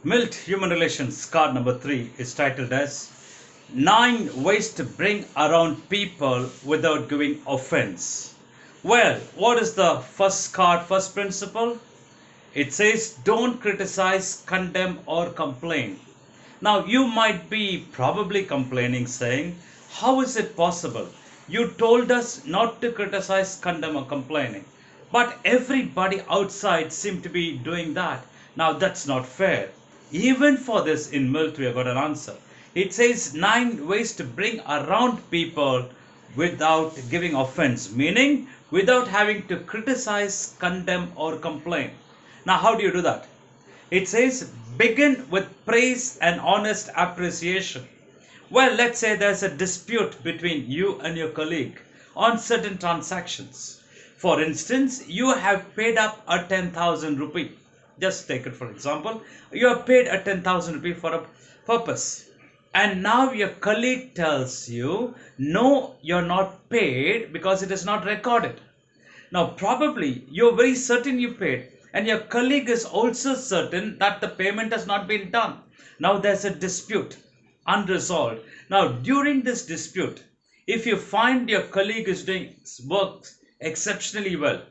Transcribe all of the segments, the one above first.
Milt Human Relations card number 3 is titled as 9 Ways to Bring Around People Without Giving Offense. Well, what is the first card, first principle? It says don't criticize, condemn, or complain. Now, you might be probably complaining, saying, how is it possible? You told us not to criticize, condemn, or complaining. But everybody outside seemed to be doing that. Now, that's not fair. Even for this, in Milt, we have got an answer. It says 9 ways to bring around people without giving offense, meaning without having to criticize, condemn, or complain. Now, how do you do that? It says begin with praise and honest appreciation. Well, let's say there's a dispute between you and your colleague on certain transactions. For instance, you have paid up a 10,000 rupee. Just take it for example. You have paid a 10,000 rupee for a purpose. And now your colleague tells you, no, you're not paid because it is not recorded. Now, probably you're very certain you paid, and your colleague is also certain that the payment has not been done. Now, there's a dispute, unresolved. Now, during this dispute, if you find your colleague is doing work exceptionally well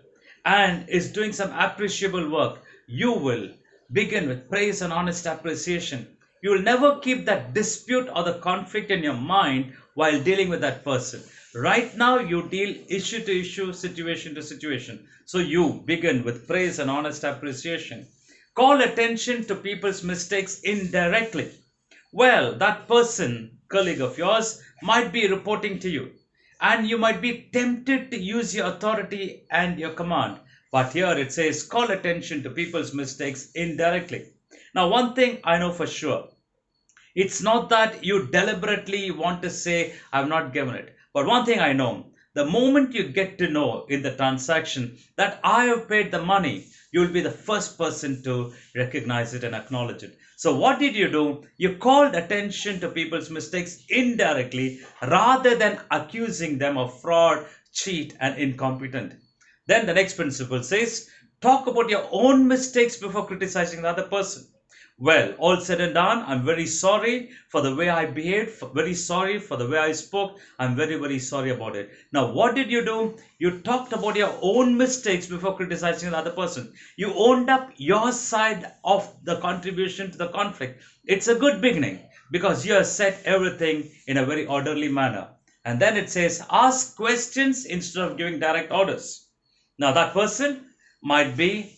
and is doing some appreciable work, you will begin with praise and honest appreciation. You will never keep that dispute or the conflict in your mind while dealing with that person. Right now, you deal issue to issue, situation to situation. So you begin with praise and honest appreciation. Call attention to people's mistakes indirectly. Well, that person, colleague of yours, might be reporting to you, and you might be tempted to use your authority and your command. But here it says call attention to people's mistakes indirectly. Now, one thing I know for sure, it's not that you deliberately want to say, I've not given it. But one thing I know, the moment you get to know in the transaction that I have paid the money, you'll be the first person to recognize it and acknowledge it. So, what did you do? You called attention to people's mistakes indirectly rather than accusing them of fraud, cheat, and incompetent. Then the next principle says talk about your own mistakes before criticizing the other person. Well, all said and done, I'm very sorry for the way I behaved, very sorry for the way I spoke. I'm very, very sorry about it. Now, what did you do? You talked about your own mistakes before criticizing the other person. You owned up your side of the contribution to the conflict. It's a good beginning because you have said everything in a very orderly manner. And then it says ask questions instead of giving direct orders. Now, that person might be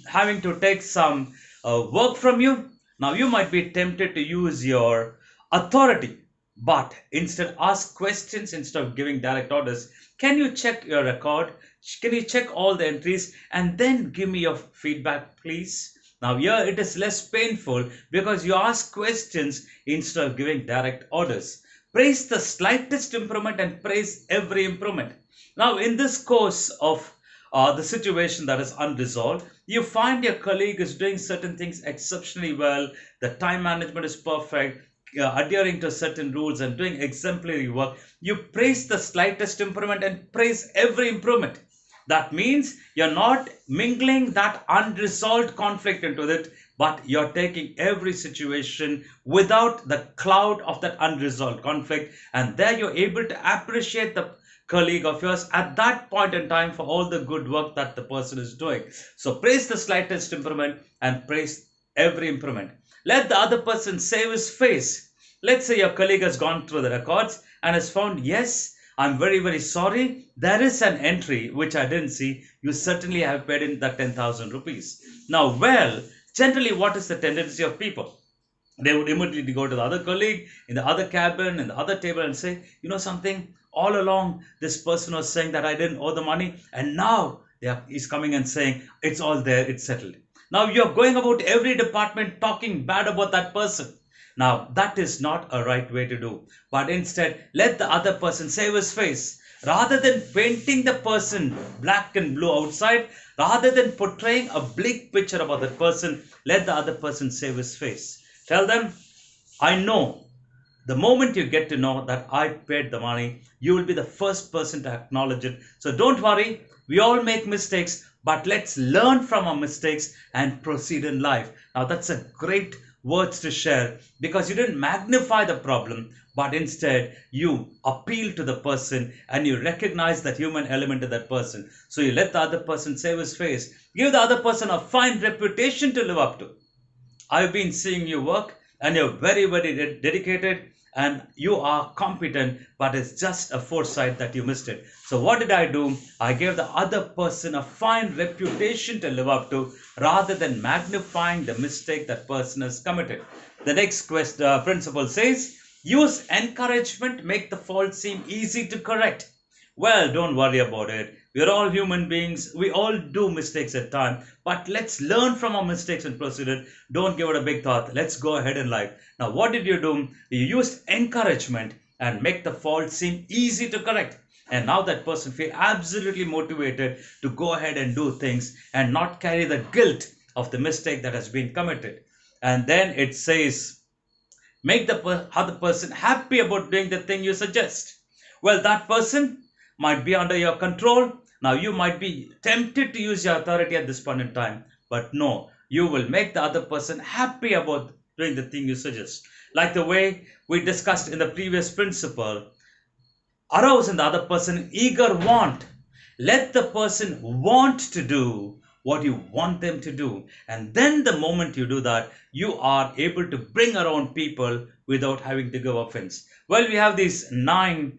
having to take some work from you. Now, you might be tempted to use your authority, but instead ask questions instead of giving direct orders. Can you check your record? Can you check all the entries and then give me your feedback, please? Now, here it is less painful because you ask questions instead of giving direct orders. Praise the slightest improvement and praise every improvement. Now, in this course of the situation that is unresolved, you find your colleague is doing certain things exceptionally well, the time management is perfect, adhering to certain rules and doing exemplary work. You praise the slightest improvement and praise every improvement. That means you're not mingling that unresolved conflict into it, but you're taking every situation without the cloud of that unresolved conflict, and there you're able to appreciate the colleague of yours at that point in time for all the good work that the person is doing. So praise the slightest improvement and praise every improvement. Let the other person save his face. Let's say your colleague has gone through the records and has found, yes, I'm very, very sorry. There is an entry which I didn't see. You certainly have paid in that 10,000 rupees. Now, well, generally, what is the tendency of people? They would immediately go to the other colleague in the other cabin, in the other table, and say, you know something, all along this person was saying that I didn't owe the money, and now he's coming and saying it's all there, it's settled. Now you're going about every department talking bad about that person. Now that is not a right way to do, but instead let the other person save his face. Rather than painting the person black and blue outside, rather than portraying a bleak picture about that person, let the other person save his face. Tell them, I know the moment you get to know that I paid the money, you will be the first person to acknowledge it. So don't worry, we all make mistakes, but let's learn from our mistakes and proceed in life. Now, that's a great words to share because you didn't magnify the problem, but instead you appeal to the person and you recognize that human element in that person. So you let the other person save his face, give the other person a fine reputation to live up to. I've been seeing you work and you're very, very dedicated and you are competent, but it's just a foresight that you missed it. So, what did I do? I gave the other person a fine reputation to live up to rather than magnifying the mistake that person has committed. The next principle says use encouragement, make the fault seem easy to correct. Well, don't worry about it. We're all human beings. We all do mistakes at times. But let's learn from our mistakes and proceed it. Don't give it a big thought. Let's go ahead in life. Now, what did you do? You used encouragement and make the fault seem easy to correct. And now that person feel absolutely motivated to go ahead and do things and not carry the guilt of the mistake that has been committed. And then it says, make the other person happy about doing the thing you suggest. Well, that person might be under your control. Now, you might be tempted to use your authority at this point in time, but no, you will make the other person happy about doing the thing you suggest. Like the way we discussed in the previous principle, arouse in the other person eager want. Let the person want to do what you want them to do. And then the moment you do that, you are able to bring around people without having to give offense. Well, we have these 9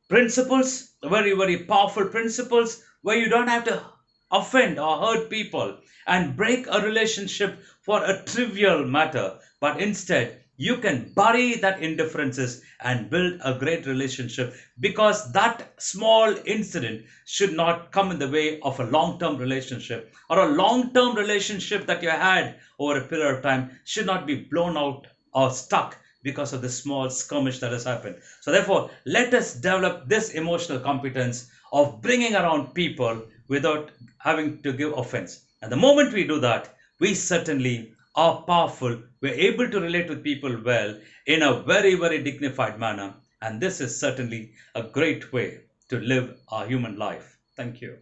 principles, very, very powerful principles where you don't have to offend or hurt people and break a relationship for a trivial matter, but instead you can bury that indifferences and build a great relationship because that small incident should not come in the way of a long-term relationship, or a long-term relationship that you had over a period of time should not be blown out or stuck because of the small skirmish that has happened. So therefore, let us develop this emotional competence of bringing around people without having to give offense. And the moment we do that, we certainly are powerful. We're able to relate with people well in a very, very dignified manner. And this is certainly a great way to live our human life. Thank you.